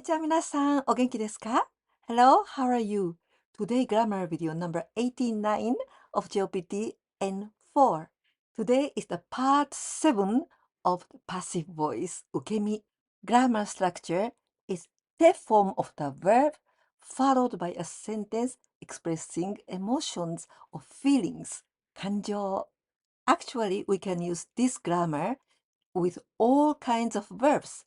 ちは皆さん、お元気ですか? Hello, how are you? Today grammar video number 89 of JLPT N4. Today is the part 7 of the passive voice, 受け身. Grammar structure is the form of the verb followed by a sentence expressing emotions or feelings, 感情. Actually, we can use this grammar with all kinds of verbs.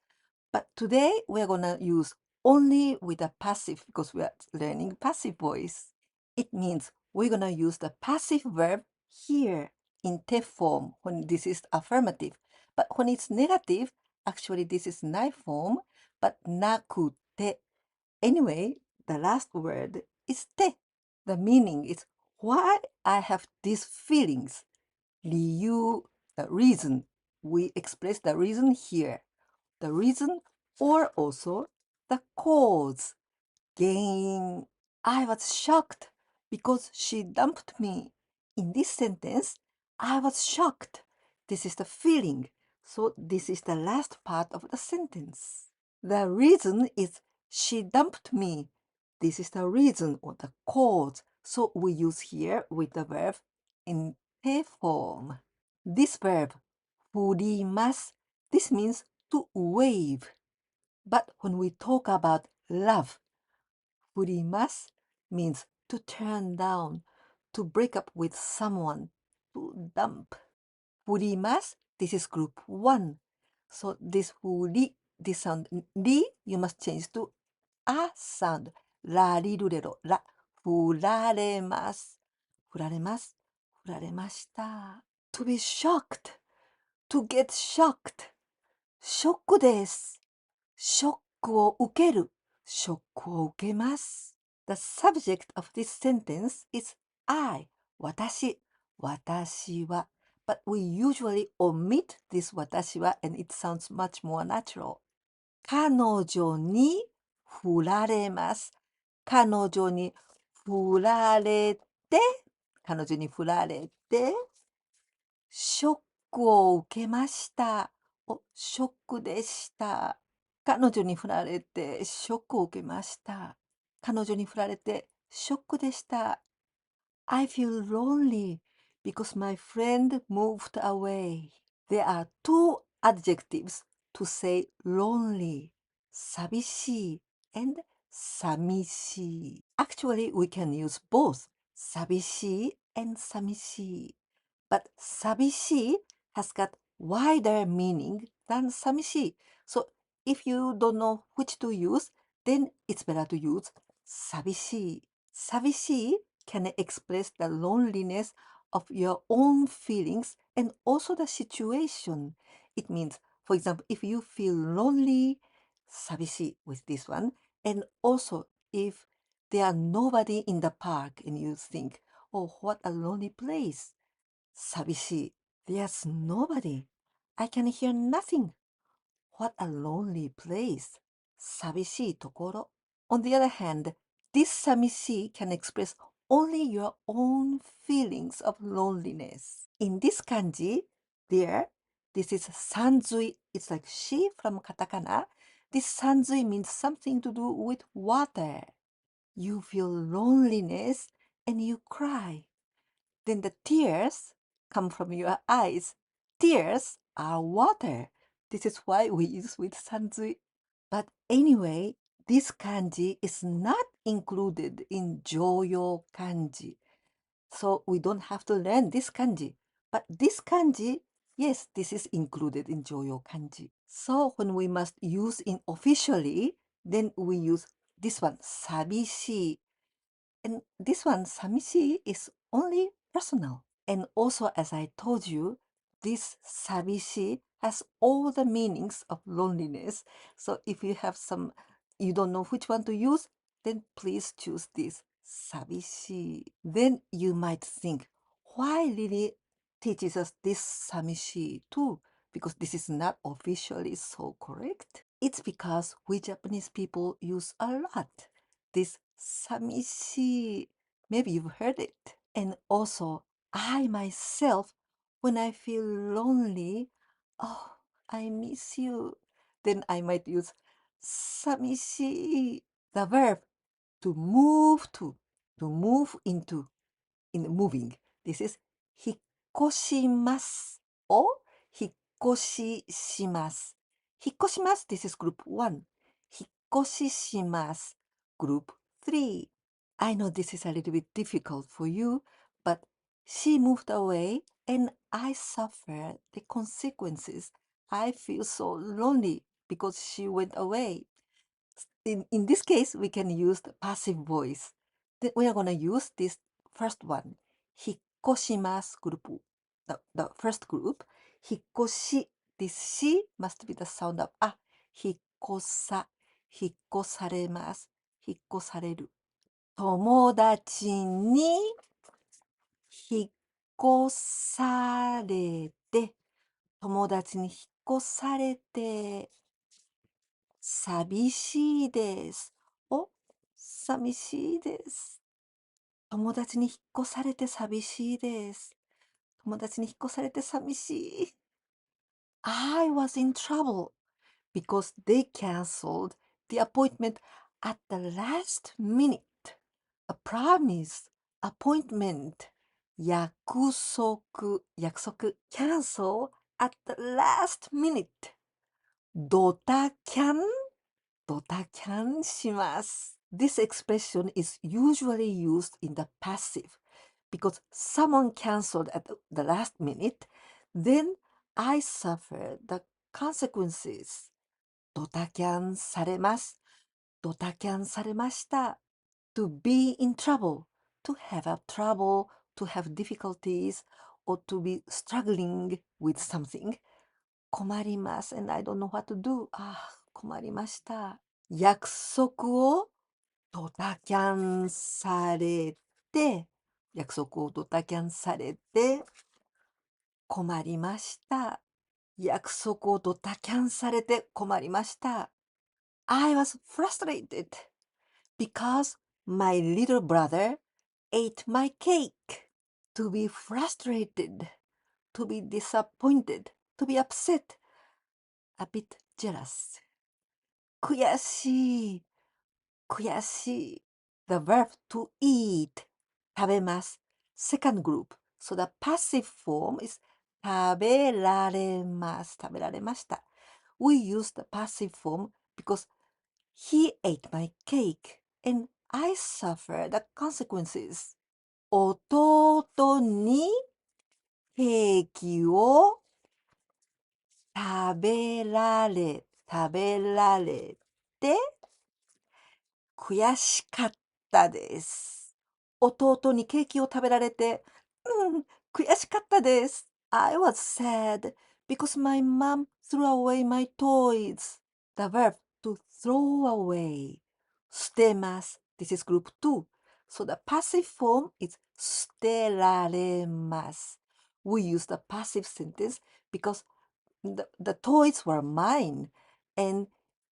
But today we're gonna use only with the passive because we are learning passive voice. It means we're gonna use the passive verb here in te form when this is affirmative. But when it's negative, actually this is nai form, but nakute. Anyway, the last word is te. The meaning is why I have these feelings. 理由, the reason. We express the reason here. The reason or also the cause. 原因. I was shocked because she dumped me. In this sentence, I was shocked. This is the feeling. So this is the last part of the sentence. The reason is she dumped me. This is the reason or the cause. So we use here with the verb in te form. This verb, 振ります. This means to wave. But when we talk about love, 振ります means to turn down, to break up with someone, to dump. 振ります this is group 1. So this 振り, this sound, り you must change to a sound. ラリルレロ、ラ、振られます。振られます。振られました。To be shocked, to get shocked. ショックです。ショックを受ける。ショックを受けます。The subject of this sentence is I. 私。私は。But we usually omit this 私は and it sounds much more natural. 彼女に振られます。彼女に振られて、彼女に振られて、ショックを受けました。ショックでした。彼女に振られてショックを受けました。彼女に振られてショックでした。I feel lonely because my friend moved away. There are two adjectives to say lonely. 寂しい and 寂しい。Actually, we can use both 寂しい and 寂しい。But 寂しい has got wider meaning than 寂しい。So if you don't know which to use, then it's better to use 寂しい。寂しい can express the loneliness of your own feelings and also the situation. It means, for example, if you feel lonely, 寂しい with this one, and also if there are nobody in the park and you think, oh, what a lonely place. 寂しい there's nobody. I can hear nothing. What a lonely place. 寂しいところ. On the other hand, this 寂しい can express only your own feelings of loneliness. In this kanji, there, this is sanzui. It's like she from katakana. This sanzui means something to do with water. You feel loneliness and you cry. Then the tears come from your eyes. Tears are water. This is why we use with sanzui. But anyway, this kanji is not included in joyo kanji. So we don't have to learn this kanji. But this kanji, yes, this is included in joyo kanji. So when we must use it officially, then we use this one, sabishi. And this one, samishi, is only personal. And also, as I told you, this sabishi has all the meanings of loneliness. So if you have some, you don't know which one to use, then please choose this sabishi. Then you might think, why Lily teaches us this samishi too? Because this is not officially so correct. It's because we Japanese people use a lot this 寂しい. Maybe you've heard it. And also, I myself, when I feel lonely, oh, I miss you. Then I might use 寂しい。The verb to move to move into, in moving. This is 引っ越しますを引っ越しします。引っ越します。This is group 1. 引っ越しします。Group 3. I know this is a little bit difficult for you, but she moved away and I suffer the consequences. I feel so lonely because she went away. In this case, we can use the passive voice. Then we are going to use this first one. 引っ越します group. The first group. 引っ越し. This she must be the sound of あ。引っ越さ。引っ越されます。引っ越される。友達に引っ越されて。友達に引っ越されて。寂しいです。お、寂しいです。友達に引っ越されて寂しいです。友達に引っ越されて寂しい。I was in trouble because they cancelled the appointment at the last minute. A promise, appointment, 約束、約束、cancel at the last minute. ドタキャンドタキャンします。This expression is usually used in the passive because someone cancelled at the last minute, then I suffer the consequences. ドタキャンされます。ドタキャンされました。To be in trouble, to have a trouble, to have difficulties, or to be struggling with something. 困ります。And I don't know what to do. 困りました。約束をドタキャンされて、約束をドタキャンされて困りました。約束をドタキャンされて困りました。I was frustrated because my little brother ate my cake. To be frustrated, to be disappointed, to be upset, a bit jealous. 悔しい。悔しい。The verb to eat. 食べます。Second group. So the passive form is 食べられます。食べられました。We use the passive form because he ate my cake and I suffer the consequences. 弟にケーキを食べられて悔しかったです。弟にケーキを食べられて、悔しかったです。I was sad because my mom threw away my toys. The verb to throw away. 捨てます。This is group 2. So the passive form is 捨てられます。We use the passive sentence because the toys were mine and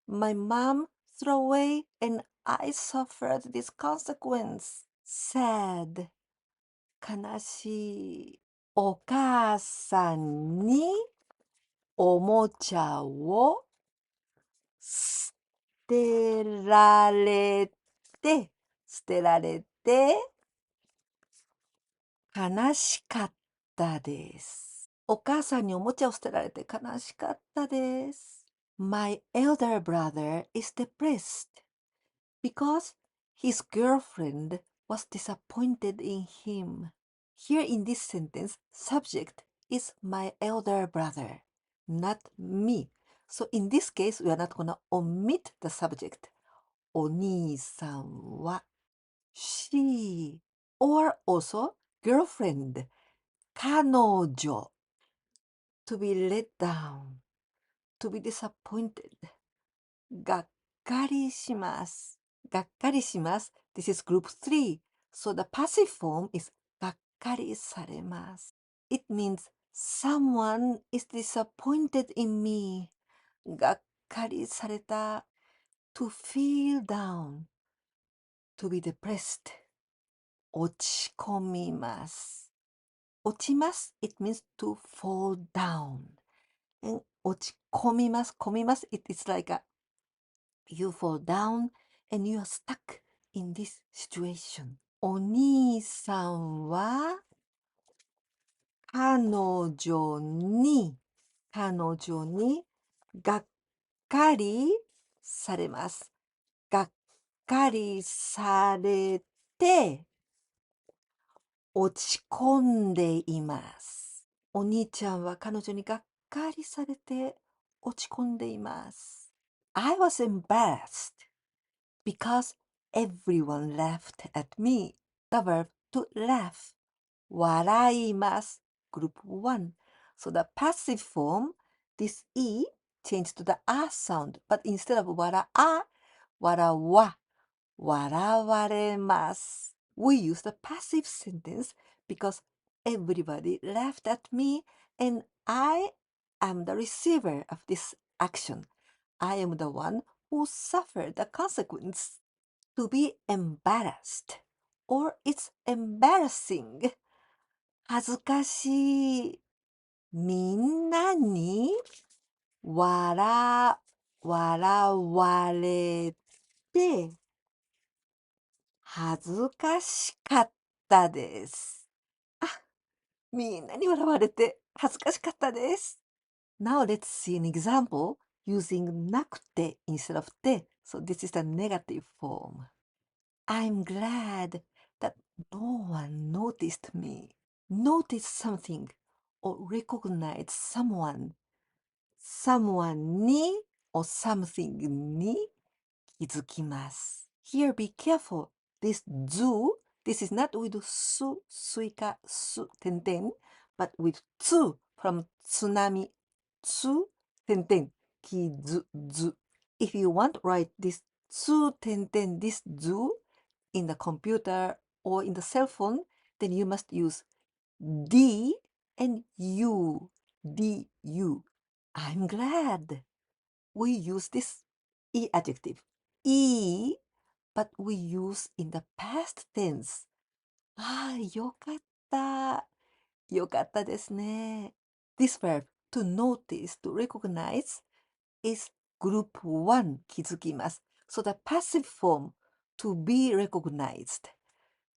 my mom threw away and I suffered this consequence. Sad. 悲しい。お母さんにおもちゃを捨てられて、悲しかったです。お母さんにおもちゃを捨てられて悲しかったです。My elder brother is depressed because his girlfriend was disappointed in him. Here in this sentence, subject is my elder brother, not me. So in this case, we are not going to omit the subject. お兄さんは she or also girlfriend 彼女 to be let down, to be disappointed. がっかりします。がっかりします。This is group 3. So the passive form is がっかりされます。It means someone is disappointed in me. がっかりされた。To feel down. To be depressed. 落ち込みます。落ちます。It means to fall down. And 落ち込みます。込みます。It's like a You fall down and you are stuck in this situation. お兄さんは彼女にがっかりされます。がっかりされて落ち込んでいます。お兄ちゃんは彼女にがっかりされて落ち込んでいます。I was embarrassed because everyone laughed at me. The verb to laugh. 笑います。Group 1. So the passive form, this E changed to the A sound, but instead of 笑あ、笑わ、笑われます。We use the passive sentence because everybody laughed at me and I am the receiver of this action. I am the one who suffered the consequence. To be embarrassed or it's embarrassing. 恥ずかしい。みんなに笑われて恥ずかしかったです。あ、みんなに笑われて恥ずかしかったです。Now let's see an example using なくて instead of て。So this is the negative form. I'm glad that no one noticed me. Notice something or recognize someone. Someone に or something に気づきます。Here be careful. This do, this is not with す、スイカ、す、点々, but with つ from 津波、つ、点々、気づ、ず。If you want to write this つ、点々、this do in the computer or in the cell phone, then you must use D and U. D-U. I'm glad. We use this E adjective. E, but we use in the past tense. ああ、よかった。よかったですね。This verb, to notice, to recognize, is group 1, 気づきます。So the passive form, to be recognized.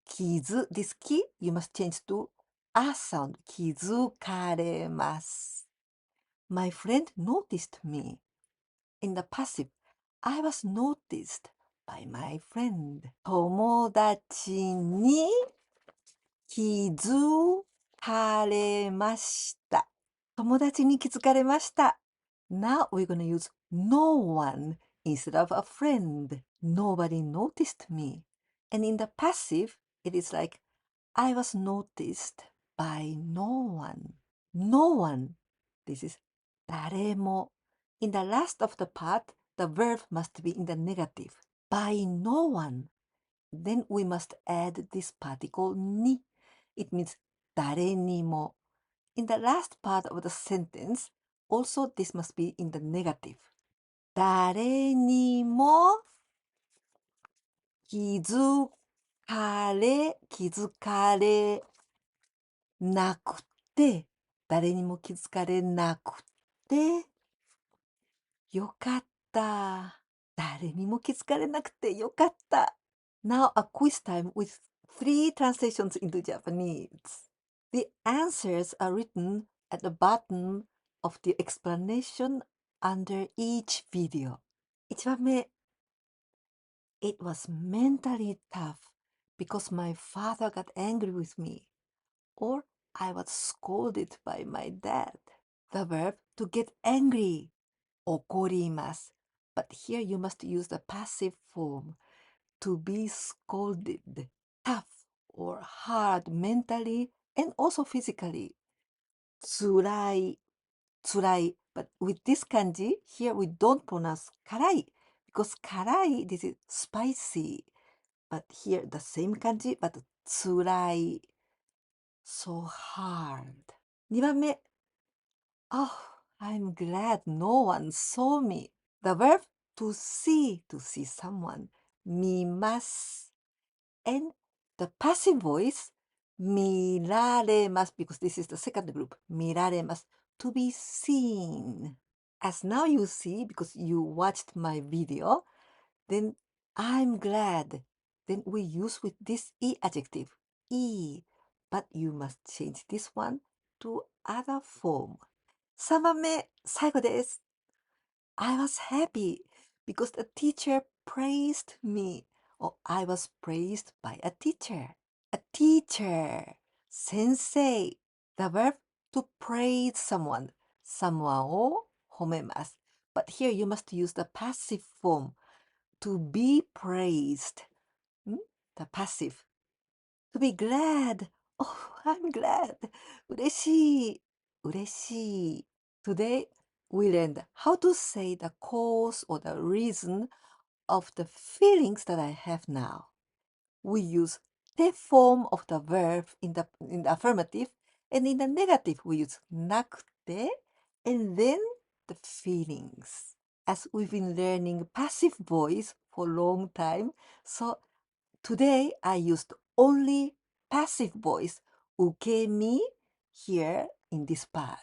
気づ、this key, you must change to a sound. 気づかれます。My friend noticed me. In the passive, I was noticed by my friend. 友達に気づかれました。友達に気づかれました。Now we're going to use no one instead of a friend. Nobody noticed me. And in the passive, it is like I was noticed by no one. No one. This is 誰も. In the last of the part, the verb must be in the negative. By no one. Then we must add this particle に. It means 誰にも. In the last part of the sentence, also this must be in the negative. 誰にも気づかれなくて、誰にも気づかれなくて、よかった。誰にも気づかれなくてよかった。Now a quiz time with 3 translations into Japanese. The answers are written at the bottom of the explanation under each video. 1番目 It was mentally tough because my father got angry with me. Or I was scolded by my dad. The verb to get angry. 怒ります。But here you must use the passive form. To be scolded. Tough or hard mentally and also physically. つらい。But with this kanji, here we don't pronounce 辛い. Because 辛い, this is spicy. But here the same kanji, but つらい. So hard. 2番目 Oh, I'm glad no one saw me. The verb to see someone. 見ます. And the passive voice 見られます because this is the second group. 見られます to be seen. As now you see because you watched my video, then I'm glad. Then we use with this E adjective, E. But you must change this one to other form. 3番目、最後です。I was happy because the teacher praised me. Or I was praised by a teacher. A teacher. 先生。The verb to praise someone. Someone を褒めます。But here you must use the passive form. To be praised. The passive. To be glad. Oh, I'm glad. 嬉しい。嬉しい。Today, we learned how to say the cause or the reason of the feelings that I have now. We use the form of the verb in the affirmative, and in the negative, we use なくて, and then the feelings. As we've been learning passive voice for a long time, so today I used only passive voice, 受け身, here in this part.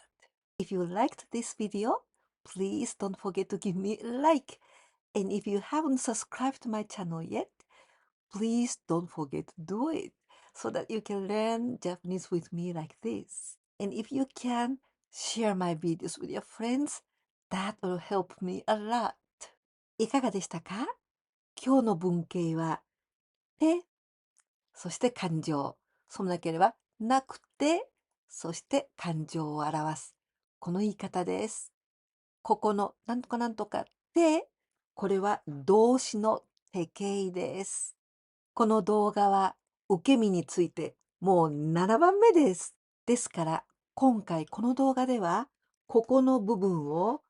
If you liked this video, please don't forget to give me a like. And if you haven't subscribed to my channel yet, please don't forget to do it so that you can learn Japanese with me like this. And if you can, share my videos with your friends. That will help me a lot. いかがでしたか？今日の文型は、て、そして感情。そうもなければ、なくて、そして感情を表す。この言い方です。ここのなんとかなんとかて、これは動詞の手形です。この動画は受け身についてもう7番目です。ですから今回この動画ではここの部分を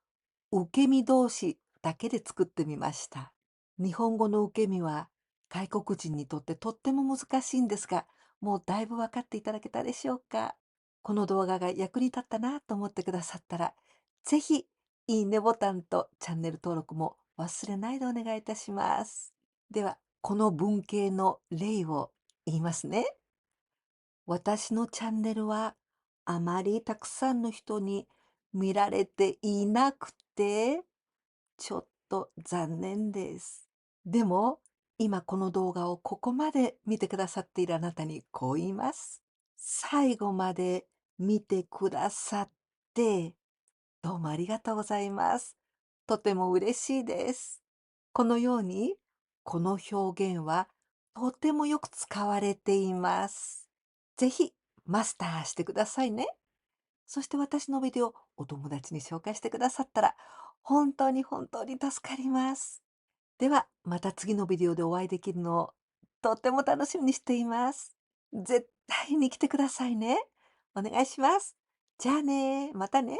受け身動詞だけで作ってみました。日本語の受け身は外国人にとってとっても難しいんですが、もうだいぶ分かっていただけたでしょうか。この動画が役に立ったなと思ってくださったら、ぜひいいねボタンとチャンネル登録も忘れないでお願いいたします。では、この文型の例を言いますね。私のチャンネルはあまりたくさんの人に見られていなくて、ちょっと残念です。でも、今この動画をここまで見てくださっているあなたにこう言います。最後まで見てくださってどうもありがとうございます。とても嬉しいです。このように、この表現はとてもよく使われています。ぜひマスターしてくださいね。そして私のビデオをお友達に紹介してくださったら本当に本当に助かります。ではまた次のビデオでお会いできるのをとっても楽しみにしています。絶対に来てくださいね。お願いします。じゃあね、またね。